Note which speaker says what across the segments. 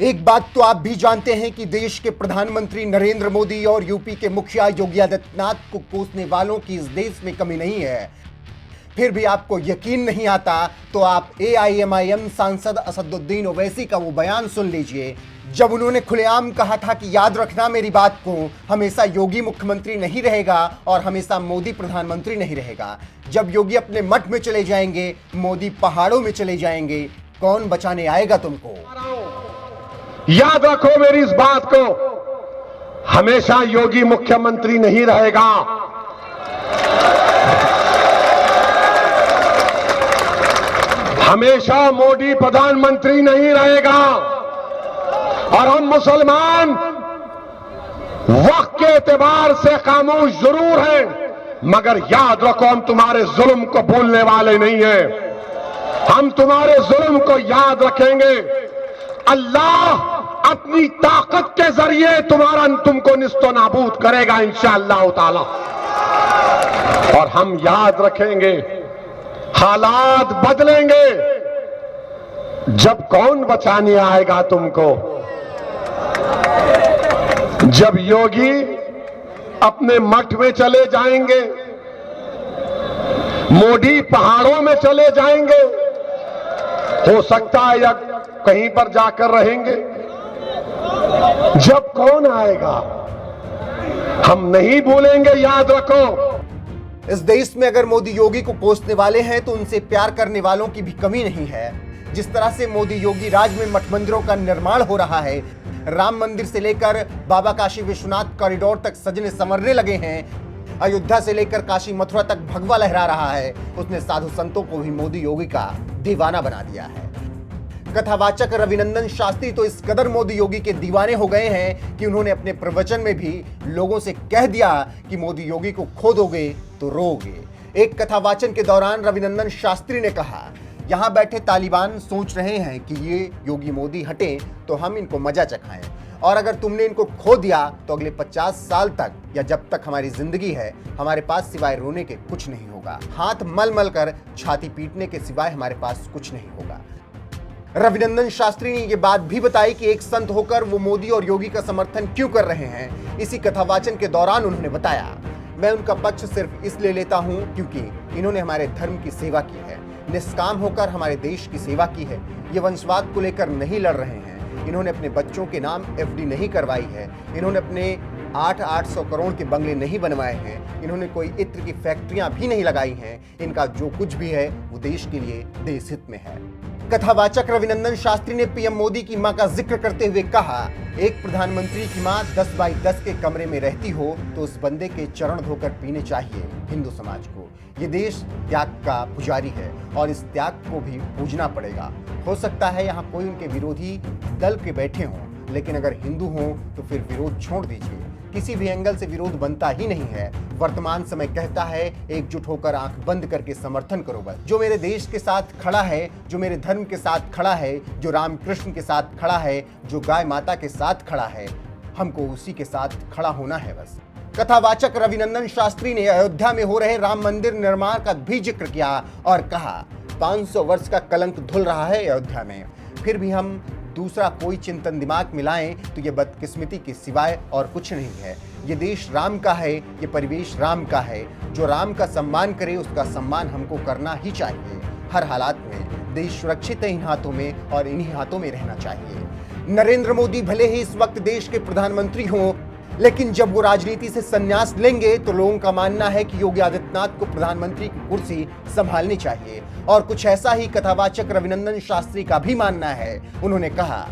Speaker 1: एक बात तो आप भी जानते हैं कि देश के प्रधानमंत्री नरेंद्र मोदी और यूपी के मुखिया योगी आदित्यनाथ को कोसने वालों की इस देश में कमी नहीं है। फिर भी आपको यकीन नहीं आता तो आप AIMIM सांसद असदुद्दीन ओवैसी का वो बयान सुन लीजिए, जब उन्होंने खुलेआम कहा था कि याद रखना मेरी बात को, हमेशा योगी मुख्यमंत्री नहीं रहेगा और हमेशा मोदी प्रधानमंत्री नहीं रहेगा। जब योगी अपने मठ में चले जाएंगे, मोदी पहाड़ों में चले जाएंगे, कौन बचाने आएगा तुमको?
Speaker 2: याद रखो मेरी इस बात को, हमेशा योगी मुख्यमंत्री नहीं रहेगा, हमेशा मोदी प्रधानमंत्री नहीं रहेगा। और हम मुसलमान वक्त के एतबार से खामोश जरूर हैं, मगर याद रखो हम तुम्हारे जुल्म को भूलने वाले नहीं हैं। हम तुम्हारे जुल्म को याद रखेंगे। अल्लाह अपनी ताकत के जरिए तुमको निस्तो नाबूद करेगा इंशाअल्लाह ताला। और हम याद रखेंगे, हालात बदलेंगे। जब कौन बचाने आएगा तुमको? जब योगी अपने मठ में चले जाएंगे, मोदी पहाड़ों में चले जाएंगे, हो सकता है या कहीं पर जाकर रहेंगे। जब कौन आएगा हम नहीं भूलेंगे, याद रखो।
Speaker 1: इस देश में अगर मोदी योगी को कोसने वाले हैं तो उनसे प्यार करने वालों की भी कमी नहीं है। जिस तरह से मोदी योगी राज में मठ मंदिरों का निर्माण हो रहा है, राम मंदिर से लेकर बाबा काशी विश्वनाथ कॉरिडोर तक सजने संवरने लगे हैं, अयोध्या से लेकर काशी मथुरा तक भगवा लहरा रहा है, उसने साधु संतों को भी मोदी योगी का दीवाना बना दिया है। कथावाचक रविनंदन शास्त्री तो इस कदर मोदी योगी के दीवाने हो गए हैं कि उन्होंने अपने प्रवचन में भी लोगों से कह दिया कि मोदी योगी को खो दोगे तो रोगे। एक कथावाचन के दौरान रविनंदन शास्त्री ने कहा, यहां बैठे तालिबान सोच रहे हैं कि ये योगी मोदी हटे तो हम इनको मजा चखाएं, और अगर तुमने इनको खो दिया तो अगले 50 साल तक या जब तक हमारी जिंदगी है, हमारे पास सिवाय रोने के कुछ नहीं होगा। हाथ मल मल कर छाती पीटने के सिवाय हमारे पास कुछ नहीं होगा। रविनंदन शास्त्री ने ये बात भी बताई कि एक संत होकर वो मोदी और योगी का समर्थन क्यों कर रहे हैं। इसी कथावाचन के दौरान उन्होंने बताया, मैं उनका पक्ष सिर्फ इसलिए लेता हूं क्योंकि इन्होंने हमारे धर्म की सेवा की है, निष्काम होकर हमारे देश की सेवा की है। ये वंशवाद को लेकर नहीं लड़ रहे हैं, इन्होंने अपने बच्चों के नाम FD नहीं करवाई है, इन्होंने अपने 800 करोड़ के बंगले नहीं बनवाए हैं, इन्होंने कोई इत्र की फैक्ट्रियां भी नहीं लगाई हैं। इनका जो कुछ भी है वो देश के लिए, देश हित में है। कथावाचक रविनंदन शास्त्री ने PM मोदी की मां का जिक्र करते हुए कहा, एक प्रधानमंत्री की मां 10 बाई 10 के कमरे में रहती हो तो उस बंदे के चरण धोकर पीने चाहिए हिंदू समाज को। ये देश त्याग का पुजारी है और इस त्याग को भी पूजना पड़ेगा। हो सकता है यहाँ कोई उनके विरोधी दल के बैठे हों, लेकिन अगर हिंदू हों तो फिर विरोध छोड़ दीजिए। किसी भी एंगल से विरोध बनता ही नहीं है। वर्तमान समय कहता है एकजुट होकर आंख बंद करके समर्थन करो बस। जो मेरे देश के साथ खड़ा है, जो मेरे धर्म के साथ खड़ा है, जो रामकृष्ण के साथ खड़ा है, जो गाय माता के साथ खड़ा है, हमको उसी के साथ खड़ा होना है बस। कथावाचक रविनंदन शास्त्री ने अयोध्या में हो रहे राम मंदिर निर्माण का भी जिक्र किया और कहा, 500 वर्ष का कलंक धुल रहा है अयोध्या में, फिर भी हम दूसरा कोई चिंतन दिमाग में लाएं तो ये बदकिस्मती के सिवाय और कुछ नहीं है। ये देश राम का है, ये परिवेश राम का है। जो राम का सम्मान करे उसका सम्मान हमको करना ही चाहिए। हर हालात में देश सुरक्षित है इन हाथों में और इन्हीं हाथों में रहना चाहिए। नरेंद्र मोदी भले ही इस वक्त देश के प्रधानमंत्री हों, लेकिन जब वो राजनीति से संन्यास लेंगे तो लोगों का मानना है कि योगी आदित्यनाथ को प्रधानमंत्री की कुर्सी संभालनी चाहिए। और कुछ ऐसा ही कथावाचक रविनंदन शास्त्री का भी मानना है। उन्होंने कहा,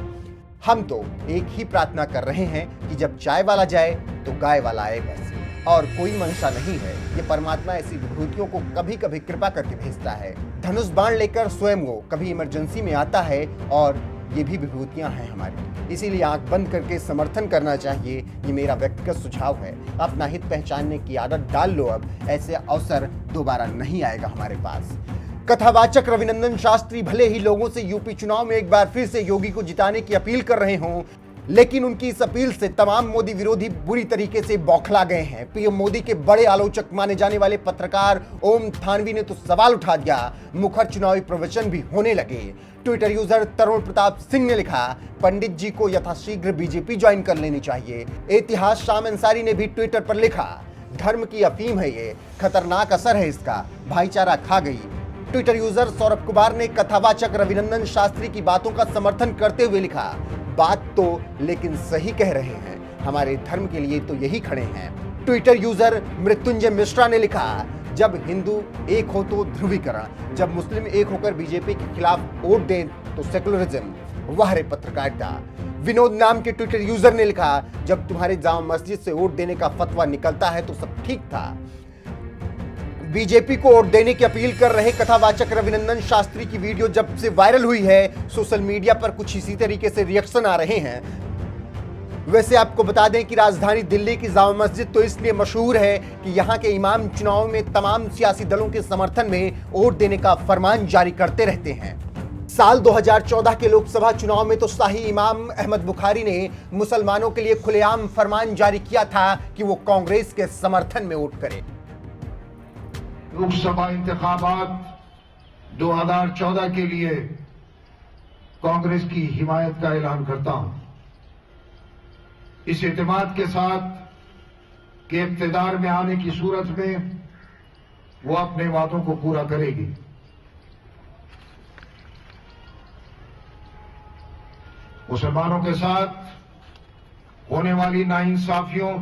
Speaker 1: हम तो एक ही प्रार्थना कर रहे हैं कि जब चाय वाला जाए तो गाय वाला आए बस, और कोई मंशा नहीं है। ये परमात्मा ऐसी विभूतियों को कभी कभी कृपा करके भेजता है। धनुष बाण लेकर स्वयं वो कभी इमरजेंसी में आता है, और ये भी विभूतियां हैं हमारी। इसीलिए आंख बंद करके समर्थन करना चाहिए। ये मेरा व्यक्तिगत सुझाव है। अपना हित पहचानने की आदत डाल लो, अब ऐसे अवसर दोबारा नहीं आएगा हमारे पास। कथावाचक रविनंदन शास्त्री भले ही लोगों से यूपी चुनाव में एक बार फिर से योगी को जिताने की अपील कर रहे हों, लेकिन उनकी इस अपील से तमाम मोदी विरोधी बुरी तरीके से बौखला गए हैं। पीएम मोदी के बड़े आलोचक माने जाने वाले पत्रकार ओम थानवी ने तो सवाल उठा दिया, मुखर चुनावी प्रवचन भी होने लगे। ट्विटर यूजर तरुण प्रताप सिंह ने लिखा, पंडित जी को यथाशीघ्र बीजेपी ज्वाइन कर लेनी चाहिए। इतिहास शाम अंसारी ने भी ट्विटर पर लिखा, धर्म की अफीम है ये, खतरनाक असर है इसका, भाईचारा खा गई। ट्विटर यूजर सौरभ कुमार ने कथावाचक रविनंदन शास्त्री की बातों का समर्थन करते हुए लिखा, बात तो लेकिन सही कह रहे हैं, हमारे धर्म के लिए तो यही खड़े हैं। ट्विटर यूजर मृत्युंजय मिश्रा ने लिखा, जब हिंदू एक हो तो ध्रुवीकरण, जब मुस्लिम एक होकर बीजेपी के खिलाफ वोट दें तो सेकुलरिज्म, वाह रे पत्रकारिता। विनोद नाम के ट्विटर यूजर ने लिखा, जब तुम्हारे जामा मस्जिद से वोट देने का फतवा निकलता है तो सब ठीक था। बीजेपी को वोट देने की अपील कर रहे कथावाचक रविनंदन शास्त्री की वीडियो जब से वायरल हुई है, सोशल मीडिया पर कुछ इसी तरीके से रिएक्शन आ रहे हैं। वैसे आपको बता दें कि राजधानी दिल्ली की जामा मस्जिद तो इसलिए मशहूर है कि यहां के इमाम चुनाव में तमाम सियासी दलों के समर्थन में वोट देने का फरमान जारी करते रहते हैं। साल 2014 के लोकसभा चुनाव में तो शाही इमाम अहमद बुखारी ने मुसलमानों के लिए खुलेआम फरमान जारी किया था कि वो कांग्रेस के समर्थन में वोट करें।
Speaker 3: लोकसभा इंतखाबात 2014 के लिए कांग्रेस की हिमायत का ऐलान करता हूं, इस एतमाद के साथ कि इक़्तिदार में आने की सूरत में वो अपने वादों को पूरा करेगी। मुसलमानों के साथ होने वाली नाइंसाफियों,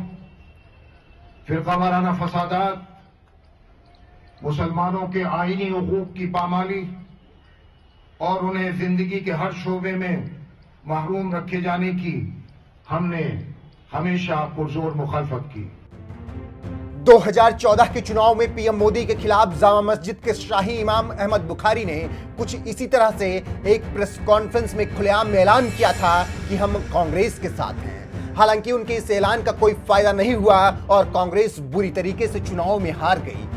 Speaker 3: फिरकावाराना फसादात, मुसलमानों के आईनी हुकूक की पामाली और उन्हें जिंदगी के हर शोबे में महरूम रखे जाने की हमने हमेशा पुरजोर मुखालफत की।
Speaker 1: 2014 के चुनाव में पीएम मोदी के खिलाफ जामा मस्जिद के शाही इमाम अहमद बुखारी ने कुछ इसी तरह से एक प्रेस कॉन्फ्रेंस में खुलेआम ऐलान किया था कि हम कांग्रेस के साथ हैं। हालांकि उनके इस ऐलान का कोई फायदा नहीं हुआ और कांग्रेस बुरी तरीके से चुनाव में हार गई।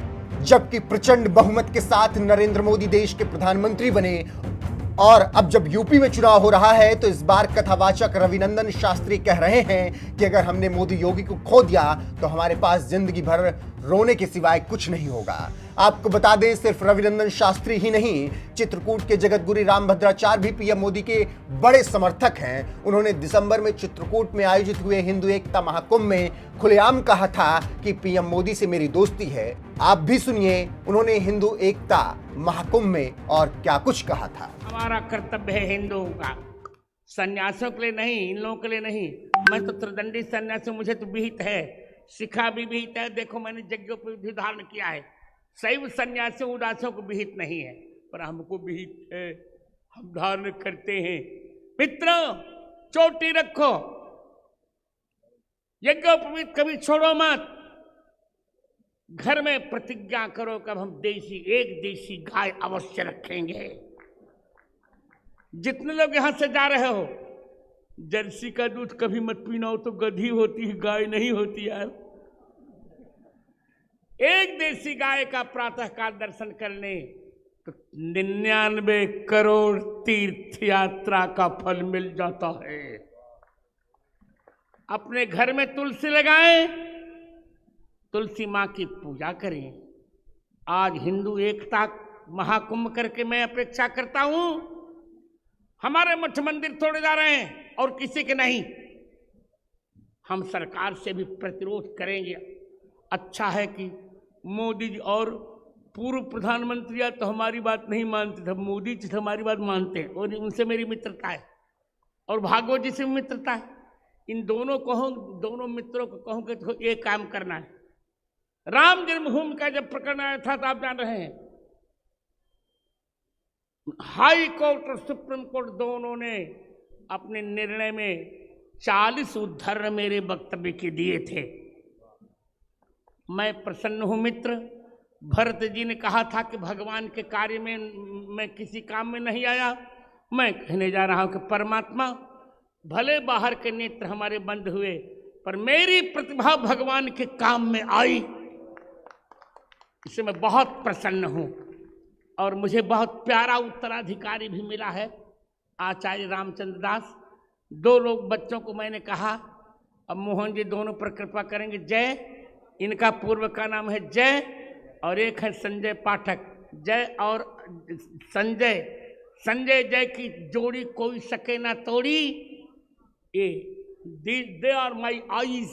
Speaker 1: जबकि प्रचंड बहुमत के साथ नरेंद्र मोदी देश के प्रधानमंत्री बने और अब जब यूपी में चुनाव हो रहा है तो इस बार कथावाचक रविनंदन शास्त्री कह रहे हैं कि अगर हमने मोदी योगी को खो दिया तो हमारे पास जिंदगी भर रोने के सिवाय कुछ नहीं होगा। आपको बता दें, सिर्फ रविनंदन शास्त्री ही नहीं, चित्रकूट के जगतगुरु रामभद्राचार्य भी पीएम मोदी के बड़े समर्थक हैं। उन्होंने दिसंबर में चित्रकूट में आयोजित हुए हिंदू एकता महाकुंभ में खुलेआम कहा था कि पीएम मोदी से मेरी दोस्ती है। आप भी सुनिए उन्होंने हिंदू एकता महाकुंभ में और क्या कुछ कहा था।
Speaker 4: हमारा कर्तव्य है हिंदुओं का, सन्यासियों के लिए नहीं, इन लोगों के लिए नहीं। मैं तो त्रिदंडी सन्यासी, मुझे तो विहित है, शिखा भी विहित है। देखो मैंने यज्ञों पर भी धारण किया है। शैव सन्यासियों उदासियों को विहित नहीं है, पर हमको विहित है, हम धारण करते हैं। मित्रों, चोटी रखो, यज्ञोपवीत कभी छोड़ो मत। घर में प्रतिज्ञा करो कि हम एक देशी गाय अवश्य रखेंगे। जितने लोग यहां से जा रहे हो, जर्सी का दूध कभी मत पीना, हो तो गधी होती है, गाय नहीं होती यार। एक देशी गाय का प्रातःकाल दर्शन करने तो 99 करोड़ तीर्थ यात्रा का फल मिल जाता है। अपने घर में तुलसी लगाएं, तुलसी मां की पूजा करें। आज हिंदू एकता महाकुंभ करके मैं अपेक्षा करता हूं, हमारे मठ मंदिर तोड़े जा रहे हैं और किसी के नहीं। हम सरकार से भी प्रतिरोध करेंगे। अच्छा है कि मोदी जी और पूर्व प्रधानमंत्री तो हमारी बात नहीं मानते थे, मोदी जी हमारी बात मानते हैं और उनसे मेरी मित्रता है और भागवत जी से मित्रता है। इन दोनों मित्रों को कहूँ कि तो एक काम करना है। राम जन्मभूमि का जब प्रकरण आया था तो आप जान रहे हैं, हाई कोर्ट और सुप्रीम कोर्ट दोनों ने अपने निर्णय में 40 उद्धरण मेरे वक्तव्य के दिए थे। मैं प्रसन्न हूं मित्र। भरत जी ने कहा था कि भगवान के कार्य में मैं किसी काम में नहीं आया। मैं कहने जा रहा हूं कि परमात्मा भले बाहर के नेत्र हमारे बंद हुए, पर मेरी प्रतिभा भगवान के काम में आई। इससे मैं बहुत प्रसन्न हूं और मुझे बहुत प्यारा उत्तराधिकारी भी मिला है, आचार्य रामचंद्र दास। दो लोग बच्चों को मैंने कहा, अब मोहन जी दोनों पर कृपा करेंगे। जय, इनका पूर्व का नाम है जय और एक है संजय पाठक। जय और संजय, संजय जय की जोड़ी कोई सके ना तोड़ी। ये दे आर माई आईज,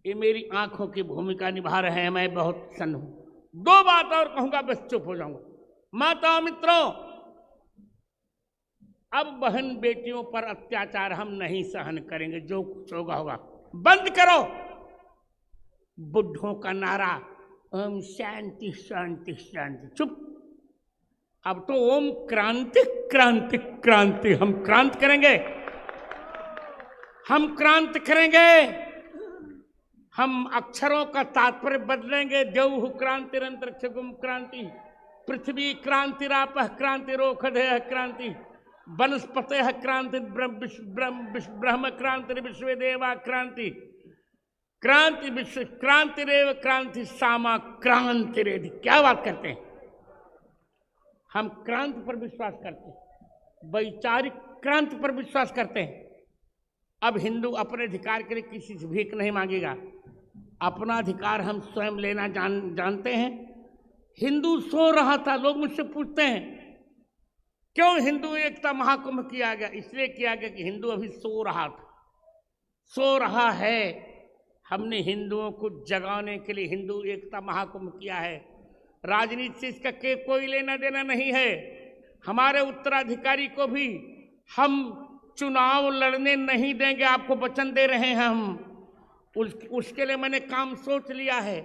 Speaker 4: ये मेरी आंखों की भूमिका निभा रहे हैं। मैं बहुत प्रसन्न हूं। दो बात और कहूंगा, बस चुप हो जाऊंगा। माता मित्रों, अब बहन बेटियों पर अत्याचार हम नहीं सहन करेंगे। जो कुछ होगा होगा। बंद करो बुढ़ों का नारा, ओम शांति शांति शांति। चुप। अब तो ओम क्रांति क्रांति क्रांति। हम क्रांति करेंगे, हम क्रांति करेंगे। हम अक्षरों का तात्पर्य बदलेंगे। देव क्रांति अंतरिक्षगुम क्रांति, पृथ्वी क्रांति रापः क्रांति रोखधेय क्रांति, वनस्पते क्रांति ब्रह्म क्रांति विश्व देवा क्रांति, क्रांति विश्व क्रांति रेव क्रांति सामा क्रांति रेधि। क्या बात करते हैं। हम क्रांति पर विश्वास करते हैं, वैचारिक क्रांति पर विश्वास करते हैं। अब हिंदू अपने अधिकार के लिए किसी से भीख नहीं मांगेगा। अपना अधिकार हम स्वयं लेना जानते हैं। हिंदू सो रहा था। लोग मुझसे पूछते हैं क्यों हिंदू एकता महाकुंभ किया गया। इसलिए किया गया कि हिंदू अभी सो रहा था, सो रहा है। हमने हिंदुओं को जगाने के लिए हिंदू एकता महाकुंभ किया है। राजनीति से इसका कोई लेना देना नहीं है। हमारे उत्तराधिकारी को भी हम चुनाव लड़ने नहीं देंगे, आपको वचन दे रहे हैं हम। उसके लिए मैंने काम सोच लिया है।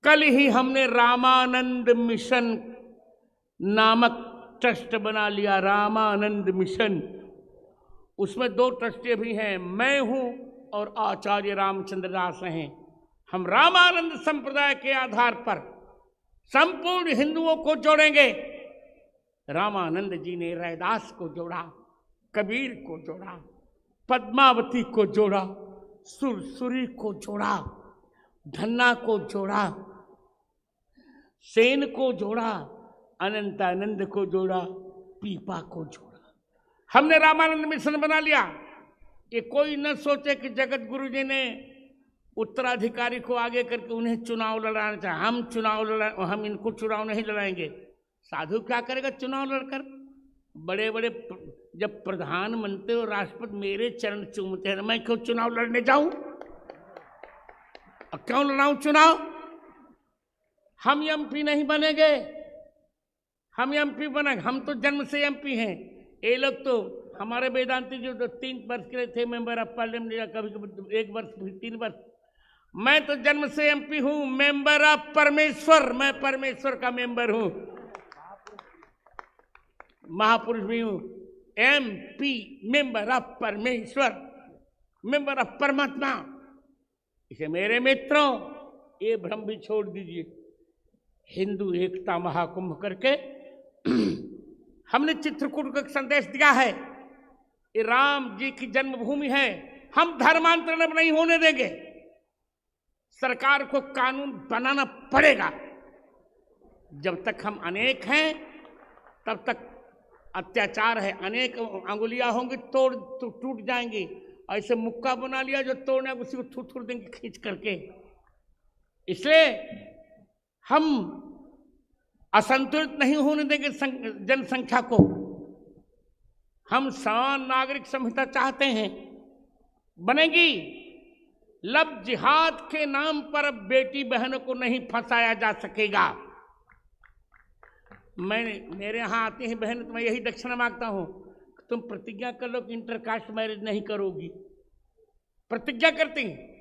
Speaker 4: कल ही हमने रामानंद मिशन नामक ट्रस्ट बना लिया, रामानंद मिशन। उसमें 2 ट्रस्टी भी हैं, मैं हूं और आचार्य रामचंद्र दास हैं। हम रामानंद संप्रदाय के आधार पर संपूर्ण हिंदुओं को जोड़ेंगे। रामानंद जी ने रैदास को जोड़ा, कबीर को जोड़ा, पद्मावती को जोड़ा, सुरसुरी को जोड़ा, धन्ना को जोड़ा, सेन को जोड़ा, अनंतानंद को जोड़ा, पीपा को जोड़ा। हमने रामानंद मिशन बना लिया। ये कोई न सोचे कि जगत गुरु जी ने उत्तराधिकारी को आगे करके उन्हें चुनाव लड़ाना चाहे। हम इनको चुनाव नहीं लड़ाएंगे। साधु क्या करेगा चुनाव लड़कर। बड़े बड़े जब प्रधानमंत्री और राष्ट्रपति मेरे चरण चूमते हैं, मैं क्यों चुनाव लड़ने जाऊं। क्यों लड़ाऊं चुनाव। हम एमपी नहीं बनेंगे। हम एमपी बनेंगे, हम तो जन्म से एमपी हैं। ये लोग तो हमारे वेदांती जो 3 वर्ष के लिए थे मेंबर ऑफ पार्लियामेंट, कभी कभी 1 वर्ष 3 वर्ष। मैं तो जन्म से एमपी हूं, मेंबर ऑफ परमेश्वर। मैं परमेश्वर का मेंबर हूं, महापुरुष भी हूं। एमपी मेंबर ऑफ परमेश्वर, मेंबर ऑफ परमात्मा। इसे मेरे मित्रों ये भ्रम भी छोड़ दीजिए। हिंदू एकता महाकुंभ करके हमने चित्रकूट को एक संदेश दिया है। ये राम जी की जन्मभूमि है। हम धर्मांतरण नहीं होने देंगे। सरकार को कानून बनाना पड़ेगा। जब तक हम अनेक हैं तब तक अत्याचार है। अनेक अंगुलियां होंगी तो टूट जाएंगी। ऐसे मुक्का बना लिया जो तोड़ना उसी को थूर देंगे खींच करके। इसलिए हम असंतुलित नहीं होने देंगे जनसंख्या को। हम समान नागरिक संहिता चाहते हैं, बनेगी। लव जिहाद के नाम पर बेटी बहनों को नहीं फंसाया जा सकेगा। मेरे यहाँ आती हैं बहन, तो मैं यही दक्षिणा मांगता हूं, तुम प्रतिज्ञा कर लो कि इंटरकास्ट मैरिज नहीं करोगी। प्रतिज्ञा करती हैं।